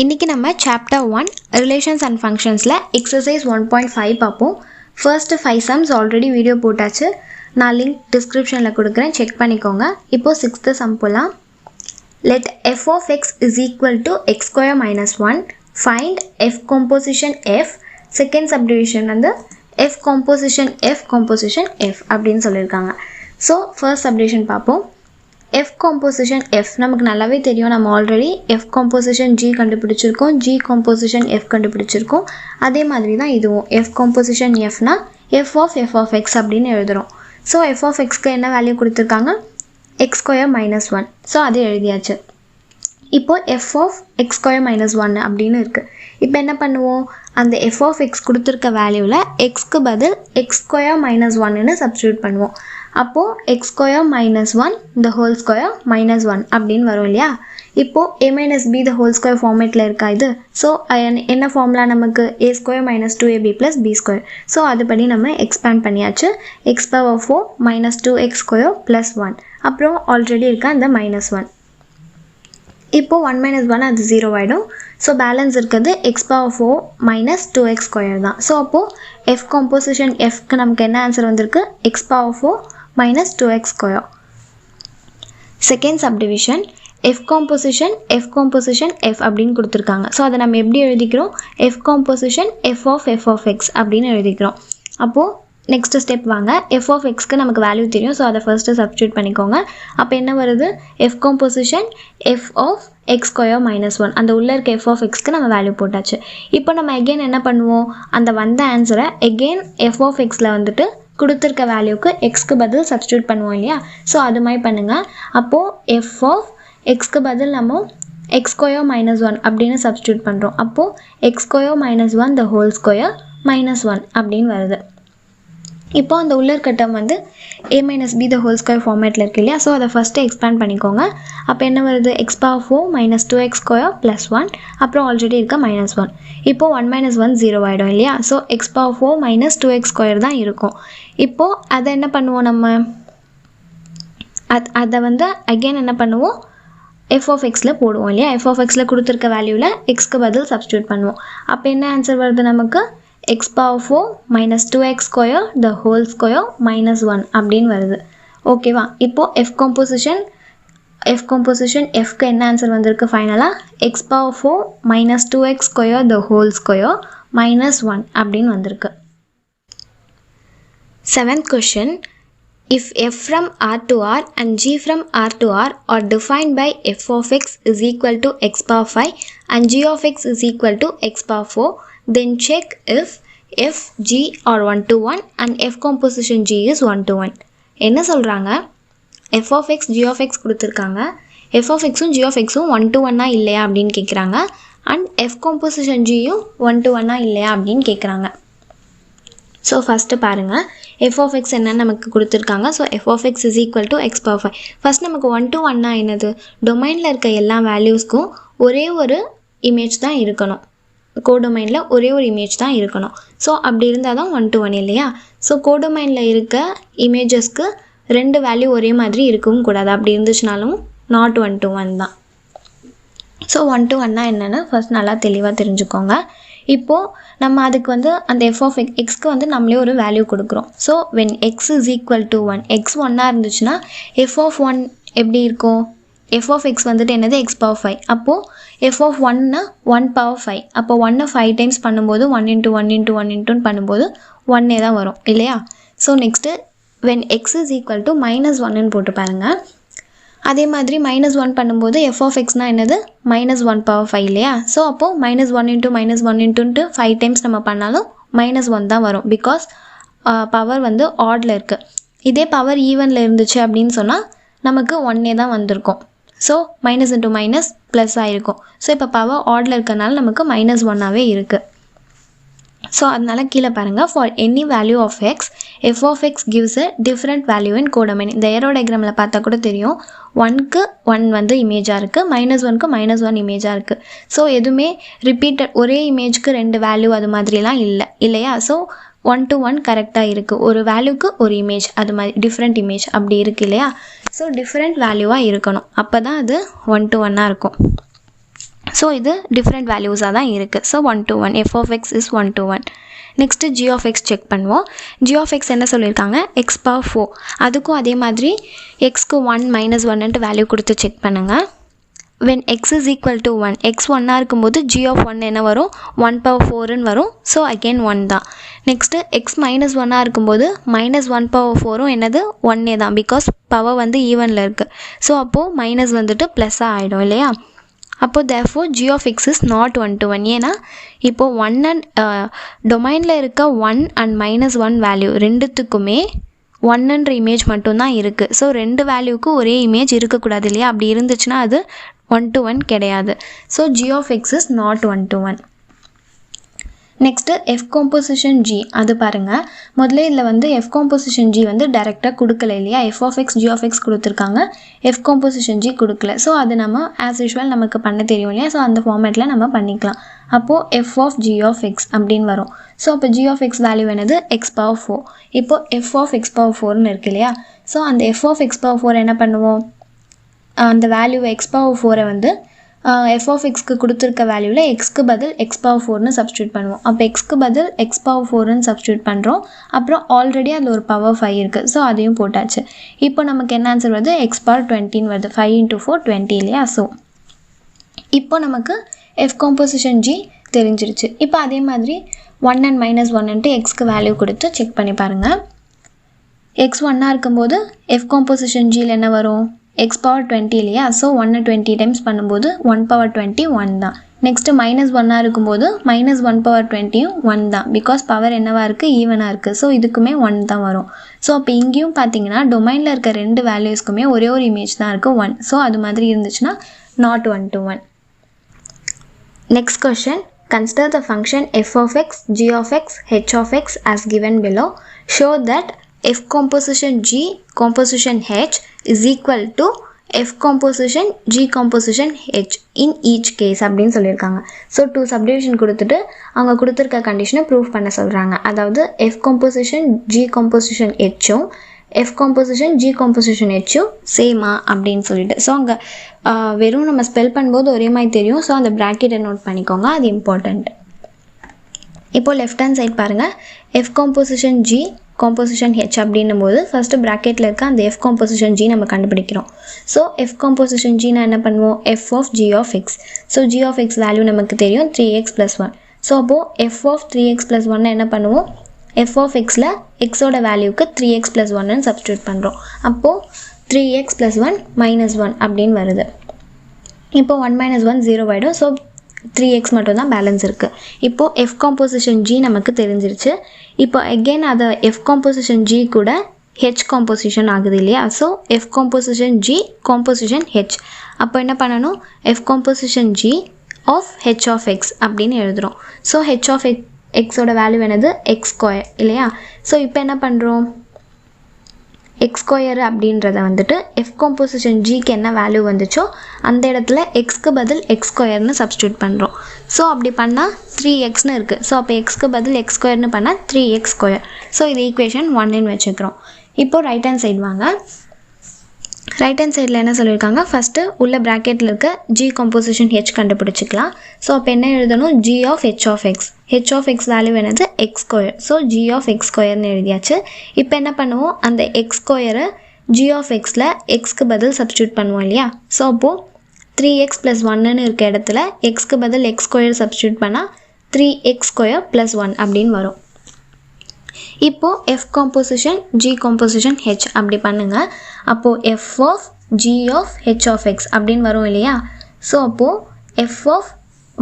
இன்றைக்கி நம்ம chapter 1 relations and ஃபங்க்ஷன்ஸில் exercise 1.5 பார்ப்போம். ஃபர்ஸ்ட்டு 5 சம்ஸ் ஆல்ரெடி வீடியோ போட்டாச்சு. நான் லிங்க் டிஸ்கிரிப்ஷனில் கொடுக்குறேன், செக் பண்ணிக்கோங்க. இப்போது 6th சம் போகலாம். Let f of x is equal to x square minus 1. Find f composition f. Second subdivision வந்து f composition f அப்படின்னு சொல்லியிருக்காங்க. ஸோ ஃபர்ஸ்ட் சப்டிவிஷன் பார்ப்போம். f composition f நமக்கு நல்லாவே தெரியும். நம்ம ஆல்ரெடி f composition g கண்டுபிடிச்சிருக்கோம், g composition f கண்டுபிடிச்சிருக்கோம். அதே மாதிரி தான் இதுவும் f composition fனா f of x அப்படின்னு எழுதுகிறோம். ஸோ f of xக்கு என்ன வேல்யூ கொடுத்துருக்காங்க, x square minus 1. ஸோ அது எழுதியாச்சு. இப்போது f of x square minus 1 அப்படின்னு இருக்குது. இப்போ என்ன பண்ணுவோம், அந்த f of x கொடுத்துருக்க வேல்யூவில் xக்கு பதில் x square minus 1ன்னு சப்ஸ்டியூட் பண்ணுவோம். அப்போது x square minus 1 the whole square minus 1 அப்படின்னு வரும் இல்லையா. இப்போது a minus b the whole square ஃபார்மேட்டில் இருக்கா இது. ஸோ என்ன ஃபார்முலா நமக்கு a square minus 2ab plus b square. So அதுபடி நம்ம எக்ஸ்பேண்ட் பண்ணியாச்சு. x power 4 minus 2x square plus 1. அப்புறம் ஆல்ரெடி இருக்க அந்த minus 1. இப்போது 1 minus 1 அது 0 ஆகிடும். ஸோ பேலன்ஸ் இருக்கிறது x power 4 minus 2x square தான். ஸோ அப்போது f composition fக்கு நமக்கு என்ன ஆன்சர் வந்திருக்கு, x power 4 minus 2x square. Second subdivision f composition f அப்படின்னு கொடுத்துருக்காங்க. ஸோ அதை நம்ம எப்படி எழுதிக்கிறோம், f composition f of x அப்படின்னு எழுதிக்கிறோம். அப்போது நெக்ஸ்ட் ஸ்டெப் வாங்க. f of xக்கு நமக்கு வேல்யூ தெரியும். ஸோ அதை ஃபர்ஸ்ட்டு சப்ஸ்டியூட் பண்ணிக்கோங்க. அப்போ என்ன வருது, f composition f of x square minus 1. அந்த உள்ளே இருக்க f of xக்கு நம்ம வேல்யூ போட்டாச்சு. இப்போ நம்ம எகெயின் என்ன பண்ணுவோம், அந்த வந்த ஆன்சரை எகெயின் f of xயில் வந்துட்டு கொடுத்துருக்க வேல்யூக்கு எக்ஸ்க்கு பதில் சப்ஸ்டியூட் பண்ணுவோம் இல்லையா. ஸோ அது மாதிரி பண்ணுங்கள். அப்போது f of xக்கு பதில் நம்ம x square minus 1 அப்படின்னு சப்ஸ்டியூட் பண்ணுறோம். அப்போது x square minus 1 the whole square minus 1 அப்படின்னு வருது. இப்போ அந்த உள்ள இருக்க டேர்ம் வந்து a minus b the whole square ஃபார்மேட்டில் இருக்கு இல்லையா. ஸோ அதை ஃபஸ்ட்டு எக்ஸ்பேண்ட் பண்ணிக்கோங்க. அப்போ என்ன வருது, x power 4 minus 2x square plus 1. அப்புறம் ஆல்ரெடி இருக்க minus 1. இப்போது 1 minus 1 0 ஆகிடும் இல்லையா. So x power 4 minus 2x square தான் இருக்கும். இப்போது அதை என்ன பண்ணுவோம், நம்ம அதை வந்து அகெயின் என்ன பண்ணுவோம், f of xயில் போடுவோம் இல்லையா. f of xயில் கொடுத்துருக்க வேல்யூவில் xக்கு பதில் சப்ஸ்டியூட் பண்ணுவோம். அப்போ என்ன ஆன்சர் வருது நமக்கு, x power 4 minus 2x square the whole square minus 1 அப்படின்னு வருது. ஓகேவா. இப்போது f composition fக்கு என்ன ஆன்சர் வந்திருக்கு ஃபைனலாக, x power 4 minus 2x square the whole square minus 1 அப்படின்னு வந்திருக்கு. 7th question. If f from R to R and g from R to R are defined by f of x is equal to x power 5 and g of x is equal to x power 4, then check if f, g are 1 to 1 and f composition g is 1 to 1. என்ன சொல்கிறாங்க, f of x, g of x கொடுத்துருக்காங்க. f of xும் g of xும் 1 to 1 இல்லையா அப்படின்னு கேட்குறாங்க. And f composition gயும் 1 to 1 இல்லையா அப்படின்னு கேட்குறாங்க. So first பாருங்கள், f of x என்னன்னு நமக்கு கொடுத்துருக்காங்க. So f of x is equal to x power 5. First நமக்கு 1 to 1 என்னது, டொமைனில் இருக்க எல்லா வேல்யூஸ்க்கும் ஒரே ஒரு இமேஜ் தான் இருக்கணும். கோடொமைனில் ஒரே ஒரு இமேஜ் தான் இருக்கணும். ஸோ அப்படி இருந்தால் தான் 1 to 1 இல்லையா. ஸோ கோடொமைனில் இருக்க இமேஜஸ்க்கு 2 வேல்யூ ஒரே மாதிரி இருக்கவும் கூடாது. அப்படி இருந்துச்சுனாலும் நாட் 1 to 1 தான். ஸோ 1 to 1 என்னென்னு ஃபர்ஸ்ட் நல்லா தெளிவாக தெரிஞ்சுக்கோங்க. இப்போது நம்ம அதுக்கு வந்து அந்த f of xக்கு வந்து நம்மளே ஒரு வேல்யூ கொடுக்குறோம். So when x is equal to 1, x 1 இருந்துச்சுன்னா f of 1 எப்படி இருக்கும், f of x வந்துட்டு என்னது, x power 5. அப்போது f of 1 1 power 5. அப்போ 1 5 டைம்ஸ் பண்ணும்போது 1 into 1 into 1 into பண்ணும்போது 1 தான் வரும் இல்லையா. So next when x is equal to minus 1ன்னு போட்டு பாருங்கள். அதே மாதிரி minus 1 பண்ணும்போது f of xனா என்னது, minus 1 power 5 இல்லையா. ஸோ அப்போது minus 1 into 5 டைம்ஸ் நம்ம பண்ணாலும் minus 1 தான் வரும். பிகாஸ் பவர் வந்து ஆடில் இருக்குது. இதே பவர் ஈவனில் இருந்துச்சு அப்படின்னு சொன்னால் நமக்கு 1 தான் வந்திருக்கும். So minus into minus plus ஆகிருக்கும். ஸோ இப்போ பவர் ஆடில் இருக்கனால நமக்கு minus 1ஆகவே இருக்குது. ஸோ அதனால் கீழே பாருங்கள், for any value of x f of x gives a different value in codomain. இந்த ஏரோ டயக்ராமில் பார்த்தா கூட தெரியும், 1க்கு 1 வந்து இமேஜாக இருக்குது, -1க்கு -1 இமேஜாக இருக்குது. ஸோ எதுவுமே ரிப்பீட்டட் ஒரே இமேஜ்க்கு 2 வேல்யூ அது மாதிரிலாம் இல்லையா. ஸோ 1 to 1 கரெக்டாக இருக்குது. ஒரு வேல்யூக்கு ஒரு இமேஜ் அது மாதிரி டிஃப்ரெண்ட் இமேஜ் அப்படி இருக்குது இல்லையா. ஸோ டிஃப்ரெண்ட் வேல்யூவாக இருக்கணும், அப்போ தான் அது 1 to 1 இருக்கும். ஸோ இது டிஃப்ரெண்ட் வேல்யூஸாக தான் இருக்குது. So 1 to 1 f of x is 1 to 1. Next g of x check பண்ணுவோம். g of x என்ன சொல்லியிருக்காங்க, x power 4. அதுக்கும் அதே மாதிரி xக்கு 1 minus 1ன்ட்டு வேல்யூ கொடுத்து செக் பண்ணுங்கள். when x is equal to 1, x 1ஆக இருக்கும்போது g of 1 என்ன வரும், 1 power 4ன்னு வரும். ஸோ again 1 தான். நெக்ஸ்ட்டு x minus 1ஆக இருக்கும்போது minus 1 power 4ம் என்னது 1 தான், பிகாஸ் பவர் வந்து ஈவனில் இருக்குது. ஸோ அப்போது மைனஸ் வந்துட்டு ப்ளஸ்ஸாக ஆகிடும் இல்லையா. அப்போது therefore g of x is not 1 to 1. ஏன்னா இப்போது 1 அண்ட் டொமைனில் இருக்க 1 அண்ட் -1 வேல்யூ ரெண்டுத்துக்குமே 1ன்ற இமேஜ் மட்டும்தான் இருக்குது. ஸோ ரெண்டு வேல்யூக்கு ஒரே இமேஜ் இருக்கக்கூடாது இல்லையா. அப்படி இருந்துச்சுன்னா அது 1 to 1 கிடையாது. So g of x is not 1 to 1. Next f composition g அது பாருங்கள். முதல்ல இதில் வந்து f composition g வந்து டைரெக்டாக கொடுக்கல இல்லையா. f of x g of x கொடுத்துருக்காங்க, f composition g கொடுக்கல. ஸோ அது நம்ம ஆஸ் யூஷுவல் நமக்கு பண்ண தெரியும் இல்லையா. ஸோ அந்த ஃபார்மேட்டில் நம்ம பண்ணிக்கலாம். அப்போது f of g of x அப்படின்னு வரும். ஸோ அப்போ g of x வேல்யூ என்னது, x power 4. இப்போது f of x power 4ன்னு இருக்கு இல்லையா. ஸோ அந்த f of x power 4 என்ன பண்ணுவோம், அந்த வேல்யூ x power 4 வந்து f of xக்கு கொடுத்துருக்க வேல்யூவில் xக்கு பதில் x power 4ன்னு சப்ஸ்டியூட் பண்ணுவோம். அப்போ xக்கு பதில் x power 4ன்னு சப்ஸ்டியூட் பண்ணுறோம். அப்புறம் ஆல்ரெடி அதில் ஒரு பவர் 5 இருக்குது. ஸோ அதையும் போட்டாச்சு. இப்போ நமக்கு என்ன ஆன்சர் வருது, x power 20ன்னு வருது. 5 into 4 20 இல்லையா. ஸோ இப்போ நமக்கு f composition g தெரிஞ்சிருச்சு. இப்போ அதே மாதிரி 1 and -1ன்ட்டு xக்கு வேல்யூ கொடுத்து செக் பண்ணி பாருங்கள். x 1ஆக இருக்கும்போது f composition gயில் என்ன வரும், x power 20 இல்லையா. ஸோ 1 20 டைம்ஸ் பண்ணும்போது 1 power 20 1 தான். நெக்ஸ்ட்டு -1ஆக இருக்கும்போது -1 power 20யும் 1 தான், பிகாஸ் பவர் என்னவாக இருக்குது, ஈவனாக இருக்குது. ஸோ இதுக்குமே 1 தான் வரும். ஸோ அப்போ இங்கேயும் பார்த்தீங்கன்னா டொமைனில் இருக்க ரெண்டு வேல்யூஸ்க்குமே ஒரே ஒரு இமேஜ் தான் இருக்குது, 1. ஸோ அது மாதிரி இருந்துச்சுன்னா not 1 to 1. Next question. Consider the function f of x, g of x, h of x as given below. Show that f composition g composition h is equal to f composition g composition h in each case அப்படின்னு சொல்லியிருக்காங்க. So 2 subdivision கொடுத்துட்டு அவங்க கொடுத்துருக்க கண்டிஷனை prove பண்ண சொல்கிறாங்க. அதாவது f composition g composition hம் f composition g composition hம் சேமா அப்படின்னு சொல்லிட்டு. ஸோ அங்கே வெறும் நம்ம ஸ்பெல் பண்ணும்போது ஒரே மாதிரி தெரியும். ஸோ அந்த ப்ராக்கெட்டை நோட் பண்ணிக்கோங்க, அது இம்பார்ட்டண்ட். இப்போது லெஃப்ட் ஹேண்ட் சைட் பாருங்கள், f composition g composition h அப்படின்னும் போது ஃபஸ்ட்டு ப்ராக்கெட்டில் இருக்க அந்த f composition g நம்ம கண்டுபிடிக்கிறோம். ஸோ f composition g நான் என்ன பண்ணுவோம், f of g of x. So g of x value நமக்கு தெரியும் 3x + 1. ஸோ அப்போது f of 3x + 1 என்ன பண்ணுவோம், f of xல xோட வேல்யூக்கு 3x + 1ன்னு சப்ஸ்டியூட் பண்ணுறோம். அப்போது 3x + 1 -1 அப்படின்னு வருது. இப்போ 1 - 1 0 ஆகிடும். ஸோ 3x மட்டும் தான் பேலன்ஸ் இருக்குது. இப்போது f composition g நமக்கு தெரிஞ்சிருச்சு. இப்போ அகெயின் அதை f composition g கூட h composition ஆகுது இல்லையா. So f composition g composition h. அப்போ என்ன பண்ணணும், f composition g of h of x அப்படின்னு எழுதுகிறோம். ஸோ h of xோட வேல்யூ என்னது, x² இல்லையா. ஸோ இப்போ என்ன பண்ணுறோம், x² அப்படின்றத வந்துட்டு f composition gக்கு என்ன வேல்யூ வந்துச்சோ அந்த இடத்துல xக்கு பதில் x²ன்னு சப்ஸ்டியூட் பண்ணுறோம். ஸோ அப்படி பண்ணால் 3xன்னு இருக்குது. ஸோ அப்போ xக்கு பதில் x²ன்னு பண்ணால் 3x². ஸோ இது ஈக்குவேஷன் 1ன்னு வச்சுக்கிறோம். இப்போது ரைட் ஹேண்ட் சைடு வாங்க. ரைட் ஹேண்ட் சைடில் என்ன சொல்லியிருக்காங்க, ஃபஸ்ட்டு உள்ள ப்ராக்கெட்டில் இருக்க g composition h கண்டுபிடிச்சிக்கலாம். ஸோ அப்போ என்ன எழுதணும், g of h of x. h of x value என்னது, x². ஸோ g of x²ன்னு எழுதியாச்சு. இப்போ என்ன பண்ணுவோம், அந்த x² g of xல xக்கு பதில் சப்ஸ்டியூட் பண்ணுவோம் இல்லையா. ஸோ அப்போது 3x + 1ன்னு இருக்க இடத்துல xக்கு பதில் x² சப்ஸ்டியூட் பண்ணால் 3x² + 1 அப்படின்னு வரும். இப்போது f composition g composition h அப்படி பண்ணுங்கள். அப்போது f of g of h of x அப்படின்னு வரும் இல்லையா. ஸோ அப்போது f of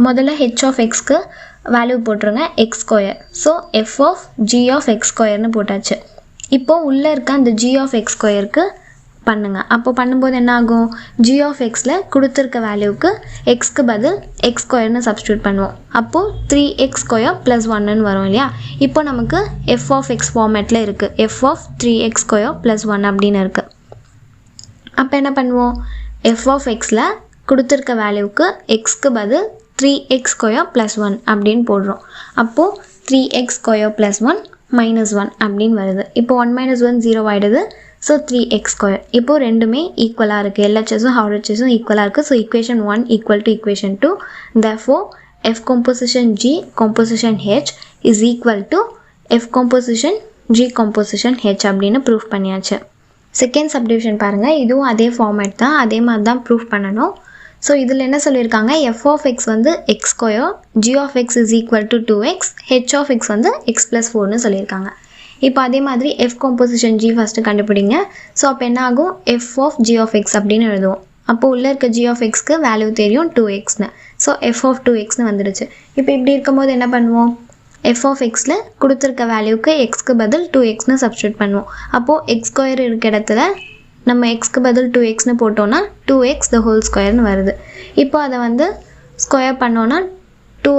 முதல்ல h of xக்கு வேல்யூ போட்டுருங்க x². So f of g of x²ன்னு போட்டாச்சு. இப்போது உள்ளே இருக்க அந்த g of x²க்கு பண்ணுங்கள். அப்போ பண்ணும்போது என்ன ஆகும், g of xல கொடுத்துருக்க வேல்யூக்கு xக்கு பதில் x²ன்னு சப்ஸ்டியூட் பண்ணுவோம். அப்போது 3x² + 1ன்னு வரும் இல்லையா. இப்போ நமக்கு f of x ஃபார்மேட்டில் இருக்குது, f of 3x² + 1 அப்படின்னு இருக்குது. அப்போ என்ன பண்ணுவோம், f of xல கொடுத்துருக்க வேல்யூக்கு xக்கு பதில் 3x² + 1 அப்படின்னு போடுறோம். அப்போது 3x² + 1 -1 அப்படின்னு வருது. இப்போ 1 - 1 0 ஆகிடுது. So 3x square. இப்போ ரெண்டுமே ஈக்குவலாக இருக்குது, LHSும் RHSும் ஈக்குவலாக இருக்குது. So equation 1 equal to equation 2. therefore F composition G composition H is equal to F composition G composition H அப்படின்னு ப்ரூஃப் பண்ணியாச்சு. செகண்ட் சப்டிவிஷன் பாருங்கள், இதுவும் அதே ஃபார்மேட் தான், அதே மாதிரி தான் ப்ரூஃப் பண்ணணும். ஸோ இதில் என்ன சொல்லியிருக்காங்க, f of x வந்து x square, g of x is equal to 2x, h of x வந்து x plus 4னு சொல்லியிருக்காங்க. இப்போ அதே மாதிரி f composition g ஃபஸ்ட்டு கண்டுபிடிங்க. ஸோ அப்போ என்ன ஆகும், f of g of x அப்படின்னு எழுதுவோம். அப்போது உள்ளே இருக்க g of xக்கு வேல்யூ தெரியும் 2xன்னு. ஸோ f of 2xன்னு வந்துடுச்சு. இப்போ இப்படி இருக்கும்போது என்ன பண்ணுவோம், f of xல கொடுத்துருக்க வேல்யூக்கு xக்கு பதில் 2xன்னு சப்ஸ்டியூட் பண்ணுவோம். அப்போது x ஸ்கொயர் இருக்க இடத்துல நம்ம xக்கு பதில் 2xன்னு போட்டோன்னா 2x the whole ஸ்கொயர்னு வருது. இப்போ அதை வந்து ஸ்கொயர் பண்ணோன்னா 2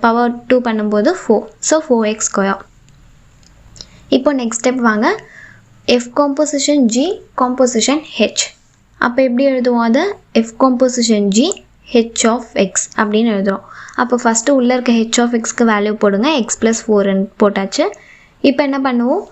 பவர் 2 பண்ணும்போது 4. So 4x square. இப்போ நெக்ஸ்ட் ஸ்டெப் வாங்க, f composition G composition H. அப்போ எப்படி எழுதுவோம், அதை f composition G h of x அப்படின்னு எழுதுகிறோம். அப்போ ஃபஸ்ட்டு உள்ளே இருக்க h of xக்கு வேல்யூ போடுங்க, x plus 4ன்னு போட்டாச்சு. இப்போ என்ன பண்ணுவோம்,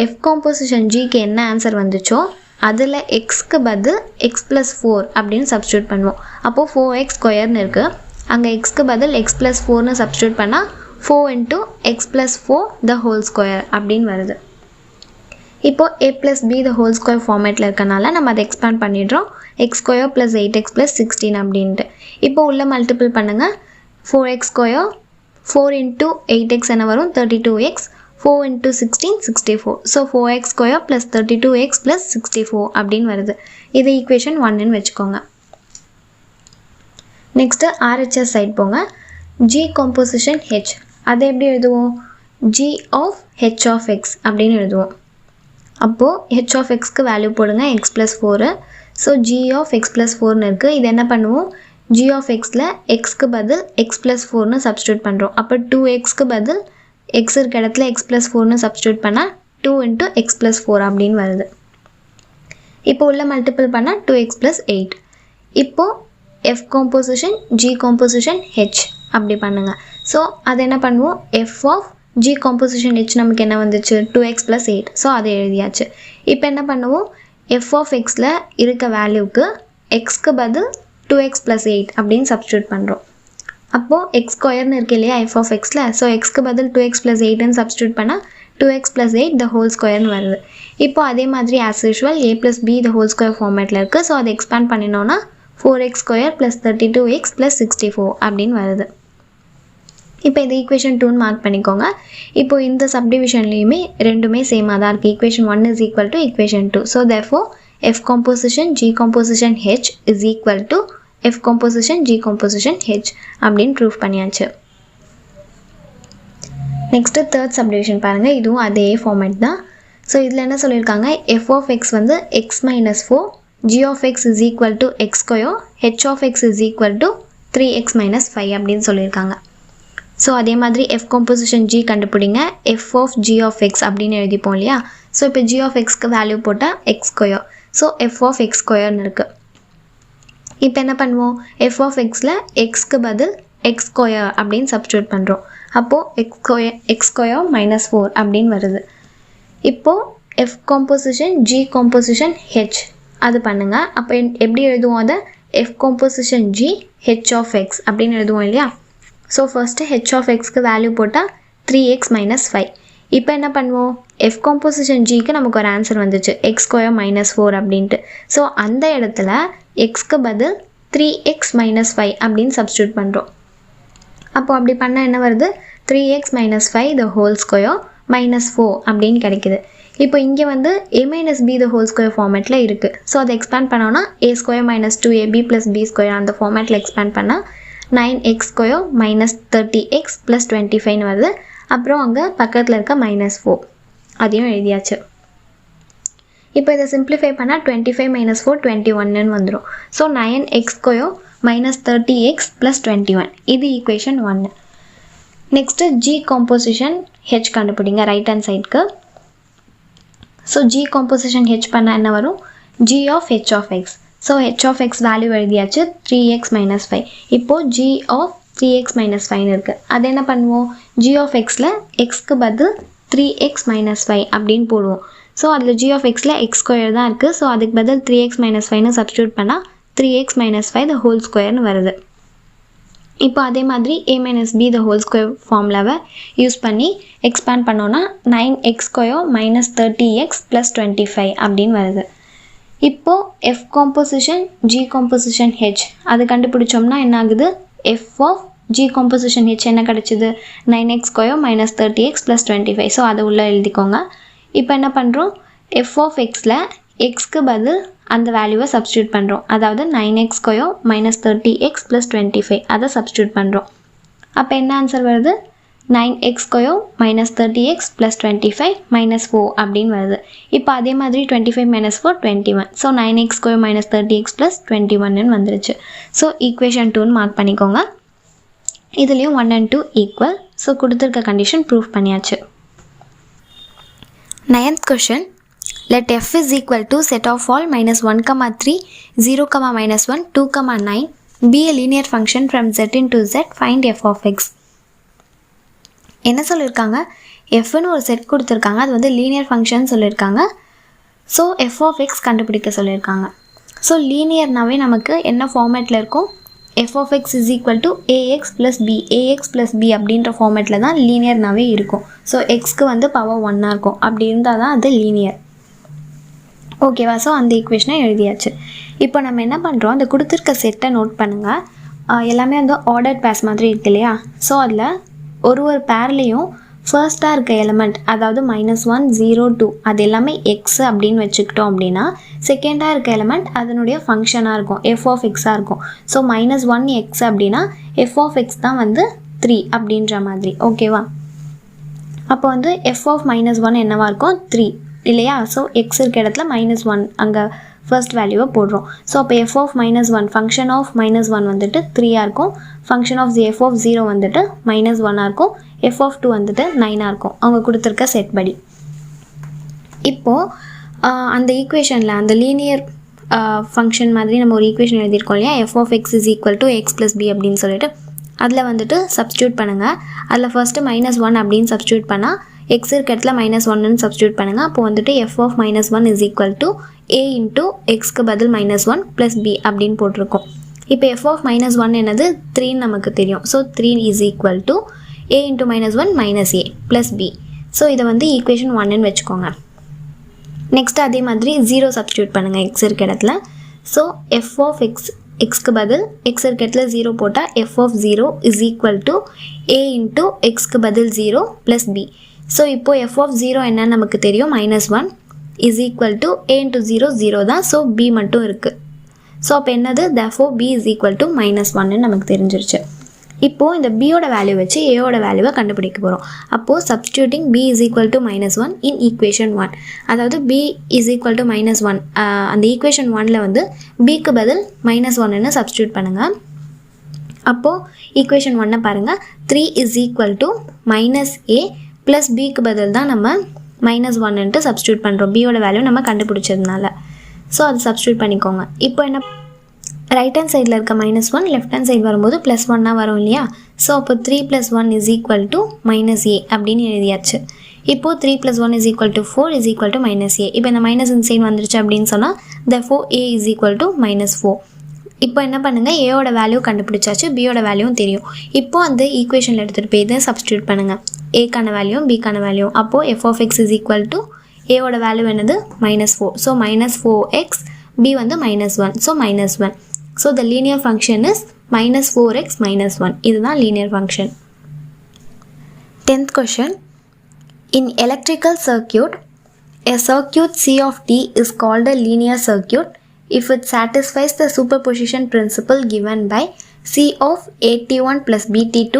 f composition Gக்கு என்ன ஆன்சர் வந்துச்சோ அதில் xக்கு பதில் x plus 4 அப்படின்னு சப்ஸ்டியூட் பண்ணுவோம். அப்போது 4x ஸ்கொயர்னு இருக்குது, அங்கே xக்கு பதில் x plus 4ன்னு சப்ஸ்டியூட் பண்ணால் 4 into x plus 4 the whole square அப்படின்னு வருது. இப்போ a plus b the whole square ஃபார்மேட்டில் இருக்கனால நம்ம அதை எக்ஸ்பேண்ட் பண்ணிடுறோம், x square plus 8x plus 16 அப்படின்ட்டு. இப்போ உள்ளே மல்டிபிள் பண்ணுங்கள், 4x ஸ்கொயர் 4 into 8x என்ன வரும் 32x, 4 into 16 64. So 4x square plus 32x plus 64 அப்படின்னு வருது. இது ஈக்குவேஷன் 1ன்னு வச்சுக்கோங்க. நெக்ஸ்ட்டு RHS சைட் போங்க, G composition H. அதை எப்படி எழுதுவோம், G of H of x அப்படின்னு எழுதுவோம். அப்போது h of xக்கு வேல்யூ போடுங்க, x plus 4. So G of x plus 4ன்னு இருக்குது. இது என்ன பண்ணுவோம், G of xல xக்கு பதில் x plus 4ன்னு சப்ஸ்டியூட் பண்ணுறோம். அப்போ 2xக்கு பதில் x இருக்க இடத்துல x plus 4ன்னு சப்ஸ்டியூட் பண்ணால் 2 into x plus 4 அப்படின்னு வருது. இப்போ உள்ள மல்டிபிள் பண்ணால் 2x plus 8. இப்போது f composition G composition H அப்படி பண்ணுங்கள். ஸோ அது என்ன பண்ணுவோம், f of G composition H நமக்கு என்ன வந்துச்சு 2x plus 8. ஸோ அதை எழுதியாச்சு. இப்போ என்ன பண்ணுவோம், f of xல இருக்க வேல்யூக்கு xக்கு பதில் 2x plus 8 அப்படின்னு சப்ஸ்டியூட் பண்ணுறோம். அப்போது x ஸ்கொயர்னு இருக்கு இல்லையா f of xல, ஸோ xக்கு பதில் 2x plus 8ன்னு சப்ஸ்டியூட் பண்ணால் 2x plus 8 the whole ஸ்கொயர்னு வருது. இப்போ அதே மாதிரி as usual a plus b the whole square ஃபார்மேட்டில் இருக்குது. ஸோ அதை எக்ஸ்பேண்ட் பண்ணினோன்னா 4x square plus 32x plus 64 அப்படின்னு வருது. இப்போ இது ஈக்குவேஷன் 2ன்னு மார்க் பண்ணிக்கோங்க. இப்போ இந்த சப்டிவிஷன்லேயுமே ரெண்டுமே சேமாக தான் இருக்குது. Equation 1 is equal to equation 2. So therefore f composition G composition H is equal to f composition G composition H அப்படின்னு ப்ரூஃப் பண்ணியாச்சு. நெக்ஸ்ட்டு தேர்ட் சப்டிவிஷன் பாருங்கள், இதுவும் அதே ஃபார்மேட் தான். ஸோ இதில் என்ன சொல்லியிருக்காங்க, f of x வந்து x minus 4, g of x is equal to x square, h of x is equal to 3x minus 5 அப்படின்னு சொல்லியிருக்காங்க. ஸோ அதே மாதிரி f composition G கண்டுபிடிங்க, f of g of x அப்படின்னு எழுதிப்போம் இல்லையா. ஸோ இப்போ g of xக்கு வேல்யூ போட்டால் x square. So f of x ஸ்கொயர்னு இருக்குது. இப்போ என்ன பண்ணுவோம், f of xல xக்கு பதில் x ஸ்கொயர் அப்படின்னு சப்ஸ்டியூட் பண்ணுறோம். அப்போது x ஸ்கொயர் minus 4 அப்படின்னு வருது. இப்போது f composition G composition H அது பண்ணுங்கள். அப்போ எப்படி எழுதுவோம், அதை f composition G h of x அப்படின்னு எழுதுவோம் இல்லையா. ஸோ ஃபஸ்ட்டு h of xக்கு வேல்யூ போட்டால் 3x minus 5. இப்போ என்ன பண்ணுவோம், f composition Gக்கு நமக்கு ஒரு ஆன்சர் வந்துச்சு x ஸ்கொயர் minus 4 அப்படின்ட்டு. ஸோ அந்த இடத்துல xக்கு பதில் 3x minus 5 அப்படின்னு சப்ஸ்டியூட் பண்ணுறோம். அப்போது அப்படி பண்ணால் என்ன வருது, 3x minus 5 the whole square minus 4 அப்படின்னு கிடைக்குது. இப்போ இங்கே வந்து a minus b the whole square ஃபார்மேட்டில் இருக்குது. ஸோ அதை எக்ஸ்பேண்ட் பண்ணோன்னா a square minus 2ab plus b square அந்த ஃபார்மேட்டில் எக்ஸ்பேண்ட் பண்ணால் 9x square minus 30x plus 25 வருது. அப்புறம் அங்கே பக்கத்தில் இருக்க minus 4 அதையும் எழுதியாச்சு. இப்போ இதை சிம்பிளிஃபை பண்ணால் 25 minus 4 21ன்னு வந்துடும். So 9x square minus 30x plus 21 இது equation 1. Next G composition H கண்டுபிடிங்க ரைட் ஹேண்ட் சைடுக்கு. ஸோ G composition H பண்ணால் என்ன வரும், G of H of x. So h of x value எழுதியாச்சு 3x minus 5. இப்போது g of 3x minus 5 இருக்குது. அது என்ன பண்ணுவோம், g of xல xக்கு பதில் 3x minus 5 அப்படின்னு போடுவோம். ஸோ அதில் g of xல x ஸ்கொயர் தான் இருக்குது. ஸோ அதுக்கு பதில் 3x minus 5னு சப்ஸ்டியூட் பண்ணால் 3x minus 5 the whole squareனு வருது. இப்போ அதே மாதிரி a minus b the whole square ஃபார்முலாவை யூஸ் பண்ணி எக்ஸ்பேண்ட் பண்ணோன்னா 9x square minus 30x plus 25 அப்படின்னு வருது. இப்போது f composition g composition h அது கண்டுபிடிச்சோம்னா என்ன ஆகுது, f of g composition h என்ன கிடச்சிது, 9x square minus 30x plus 25. So அதை உள்ளே எழுதிக்கோங்க. இப்போ என்ன பண்ணுறோம், f of xல xக்கு பதில் அந்த வேல்யூவை சப்ஸ்டியூட் பண்ணுறோம். அதாவது 9x square minus 30x plus 25 அதை சப்ஸ்டியூட் பண்ணுறோம். அப்போ என்ன ஆன்சர் வருது, 9x square minus 30x plus 25 minus 4 அப்படின்னு வருது. இப்போ அதே மாதிரி 25 minus 4 21. So 9x square minus 30x plus 21ன்னு வந்துருச்சு. ஸோ ஈக்குவேஷன் 2ன்னு மார்க் பண்ணிக்கோங்க. இதுலேயும் 1 and 2 ஈக்குவல். ஸோ கொடுத்துருக்க கண்டிஷன் ப்ரூஃப் பண்ணியாச்சு. 9th question. Let f is equal to set of all minus 1, 3, 0, minus 1, 2, 9 be a linear function from z into z. Find f of x. என்ன சொல்லியிருக்காங்க, fன்னு ஒரு set கொடுத்துருக்காங்க, அது வந்து லீனியர் ஃபங்க்ஷன் சொல்லியிருக்காங்க. So f of x கண்டுபிடிக்க சொல்லியிருக்காங்க. So லீனியர்னாவே நமக்கு என்ன ஃபார்மேட்டில் இருக்கும், f of x is equal to ax plus b அப்படின்ற ஃபார்மேட்டில் தான் லீனியர்னாவே இருக்கும். ஸோ எக்ஸ்க்கு வந்து பவர் 1 இருக்கும். அப்படி இருந்தால் தான் அது லீனியர். ஓகேவா, ஸோ அந்த ஈக்குவேஷனை எழுதியாச்சு. இப்போ நம்ம என்ன பண்ணுறோம், அந்த கொடுத்துருக்க செட்டை நோட் பண்ணுங்கள். எல்லாமே வந்து ஆர்டர்ட் பேர்ஸ் மாதிரி இருக்கு இல்லையா. ஸோ அதில் ஒரு பேர்லேயும் ஃபர்ஸ்ட்டாக இருக்க எலிமெண்ட், அதாவது -1, 0, 2 அது எல்லாமே எக்ஸ் அப்படின்னு வச்சுக்கிட்டோம் அப்படின்னா, செகண்டாக இருக்க எலிமெண்ட் அதனுடைய ஃபங்க்ஷனாக இருக்கும், f of x-ஆக இருக்கும். ஸோ -1 x அப்படின்னா f of x தான் வந்து 3 அப்படின்ற மாதிரி. ஓகேவா, அப்போ வந்து f of -1 என்னவாக இருக்கும், 3 இல்லையா. ஸோ எக்ஸ் இருக்க இடத்துல -1 அங்கே ஃபர்ஸ்ட் வேல்யூவை போடுறோம். ஸோ அப்போ f of -1 ஃபங்க்ஷன் ஆஃப் -1 வந்துட்டு 3ஆக இருக்கும். ஃபங்க்ஷன் ஆஃப் f of 0 வந்துட்டு -1ஆக இருக்கும். f of 2 வந்துட்டு 9ஆக இருக்கும் அவங்க கொடுத்துருக்க செட் படி. இப்போது அந்த ஈக்குவேஷனில் அந்த லீனியர் ஃபங்க்ஷன் மாதிரி நம்ம ஒரு ஈக்குவேஷன் எழுதியிருக்கோம் இல்லையா, f of x is equal to x plus b அப்படின்னு சொல்லிட்டு அதில் வந்துட்டு சப்ஸ்டியூட் பண்ணுங்கள். அதில் ஃபர்ஸ்ட்டு -1 அப்படின்னு சப்ஸ்டியூட் பண்ணால் x இருக்க இடத்துல -1ன்னு சப்ஸ்டியூட் பண்ணுங்கள். அப்போ வந்துட்டு f of -1 is equal to a into xக்கு பதில் -1 plus b அப்படின்னு போட்டிருக்கோம். இப்போ f of -1 என்னது, 3ன்னு நமக்கு தெரியும். So 3 is equal to a into -1 minus a plus b. So இதை வந்து ஈக்குவேஷன் 1ன்னு வச்சுக்கோங்க. நெக்ஸ்ட் அதே மாதிரி 0 சப்ஸ்டியூட் பண்ணுங்கள் x இருக்க இடத்துல. ஸோ f of xக்கு பதில் x இருக்க இடத்துல 0 போட்டால் f of 0 is equal to a into xக்கு பதில் 0 plus b. ஸோ இப்போது f of 0 என்னன்னு நமக்கு தெரியும், -1 is equal to a into 0 0 தான். ஸோ b மட்டும் இருக்குது. ஸோ அப்போ என்னது, therefore b is equal to -1ன்னு நமக்கு தெரிஞ்சிருச்சு. இப்போது இந்த bயோட வேல்யூ வச்சு aயோட வேல்யூவை கண்டுபிடிக்க போகிறோம். அப்போது substituting b is equal to -1 in equation 1. அதாவது b is equal to -1 அந்த ஈக்குவேஷன் 1ல் வந்து bக்கு பதில் -1ன்னு சப்ஸ்டியூட் பண்ணுங்கள். அப்போது ஈக்குவேஷன் 1 பாருங்கள், 3 is equal to -a plus பிக்கு பதில் தான் நம்ம -1ன்ட்டு சப்ஸ்டியூட் பண்ணுறோம், பியோட வேல்யூ நம்ம கண்டுபிடிச்சதுனால. ஸோ அது சப்ஸ்டியூட் பண்ணிக்கோங்க. இப்போ என்ன, ரைட் ஹேண்ட் சைடில் இருக்க -1 லெஃப்ட் ஹேண்ட் சைடு வரும்போது +1 வரும் இல்லையா. ஸோ அப்போ 3 + 1 is equal to -a அப்படின்னு எழுதியாச்சு. இப்போது 3 + 1 is equal to 4 is equal to -a. இப்போ இந்த மைனஸ் இந்த சைடு வந்துருச்சு அப்படின்னு சொன்னால் therefore a is equal to -4. இப்போ என்ன பண்ணுங்கள், ஏயோட வேல்யூ கண்டுபிடிச்சாச்சு, பியோட வேல்யூவும் தெரியும். இப்போது அந்த ஈக்குவேஷனில் எடுத்துகிட்டு போய் இதை சப்ஸ்டியூட் பண்ணுங்கள், ஏக்கான வேல்யூவும் பிக்கான வேல்யூ. அப்போது f of x is equal to ஏயோட வேல்யூ என்னது, -4. ஸோ -4x, b வந்து -1. So -1. So the linear function is -4x -1. இதுதான் linear function. 10th question. In electrical circuit, a circuit C of t is called a linear circuit if it satisfies the superposition principle given by C of AT1 plus BT2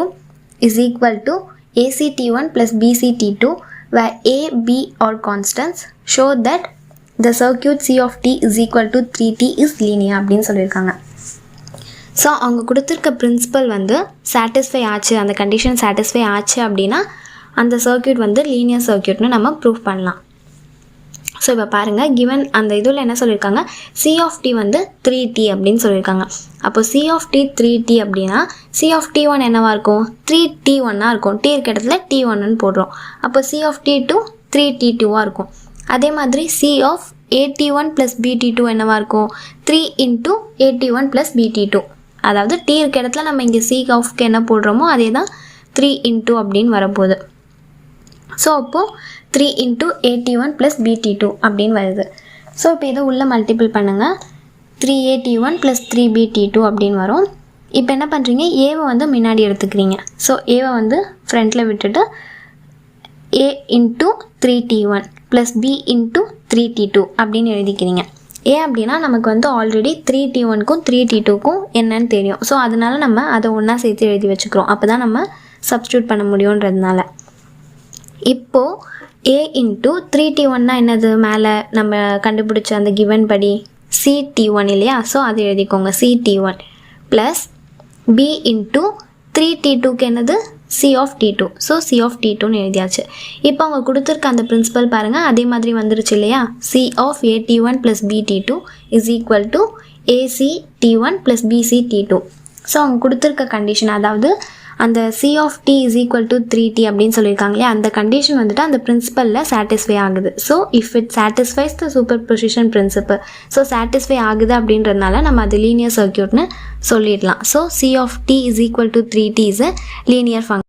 is equal to ACT1 plus BCT2, where A, B are constants. Show that the circuit C of t is equal to 3t is linear அப்படின்னு சொல்லியிருக்காங்க. So அவங்க கொடுத்துருக்க principal வந்து satisfy ஆச்சு, அந்த condition satisfy ஆச்சு அப்படின்னா அந்த சர்க்கியூட் வந்து லீனியர் சர்க்கியூட்னு நம்ம ப்ரூவ் பண்ணலாம். ஸோ இப்போ பாருங்கள், கிவன் அந்த இதில் என்ன சொல்லியிருக்காங்க, சி ஆஃப் டி வந்து 3t அப்படின்னு சொல்லியிருக்காங்க. அப்போ சி ஆஃப் டி 3t அப்படின்னா சி ஆஃப் t1 என்னவாக இருக்கும், 3t1 இருக்கும். டி இருக்க இடத்துல t1ன்னு போடுறோம். அப்போ சி ஆஃப் t2 3t2 இருக்கும். அதே மாதிரி C of AT1 + BT2 என்னவா இருக்கும் 3 × AT1 + BT2. அதாவது T இருக்க இடத்துல நம்ம இங்கே C ஆஃப்க்கு என்ன போடுறோமோ அதே தான் 3 × அப்படின்னு வரப்போகுது. ஸோ அப்போது 3 × AT1 + BT2 அப்படின்னு வருது. ஸோ இப்போ இதை உள்ளே மல்டிபிள் பண்ணுங்கள். 3AT1 + 3BT2 அப்படின்னு வரும். இப்போ என்ன பண்ணுறீங்க, ஏவை வந்து முன்னாடி எடுத்துக்கிறீங்க. ஸோ ஏவை வந்து ஃப்ரண்ட்டில் விட்டுட்டு A × 3T1 + B × 3T2 அப்படின்னு எழுதிக்கிறீங்க. ஏன் அப்படின்னா நமக்கு வந்து ஆல்ரெடி 3T1க்கும் 3T2க்கும் என்னன்னு தெரியும். ஸோ அதனால நம்ம அதை ஒன்றா சேர்த்து எழுதி வச்சுக்கிறோம். அப்போ தான் நம்ம சப்ஸ்டியூட் பண்ண முடியுன்றதுனால. இப்போது A × 3T1னா என்னது, மேலே நம்ம கண்டுபிடிச்ச அந்த கிவன் படி CT1 இல்லையா. ஸோ அதை எழுதிக்கோங்க, CT1 + B × 3T2க்கு என்னது C of T2. So C of T2ன்னு எழுதியாச்சு. இப்போ அவங்க கொடுத்துருக்க அந்த பிரின்சிபல் பாருங்கள், அதே மாதிரி வந்துருச்சு இல்லையா. C of AT1 + BT2 = ACT1 + BCT2. So அவங்க கொடுத்துருக்க கண்டிஷன், அதாவது அந்த C of T = 3T அப்படின்னு சொல்லியிருக்காங்க இல்லையா, அந்த கண்டிஷன் வந்துட்டு அந்த பிரின்சிபலில் சாட்டிஸ்ஃபை ஆகுது. So if it satisfies the superposition principle, so satisfy ஆகுது அப்படின்றதுனால நம்ம அது லீனியர் சர்க்யூட்னு சொல்லிடலாம். So C of T = 3T is a linear function.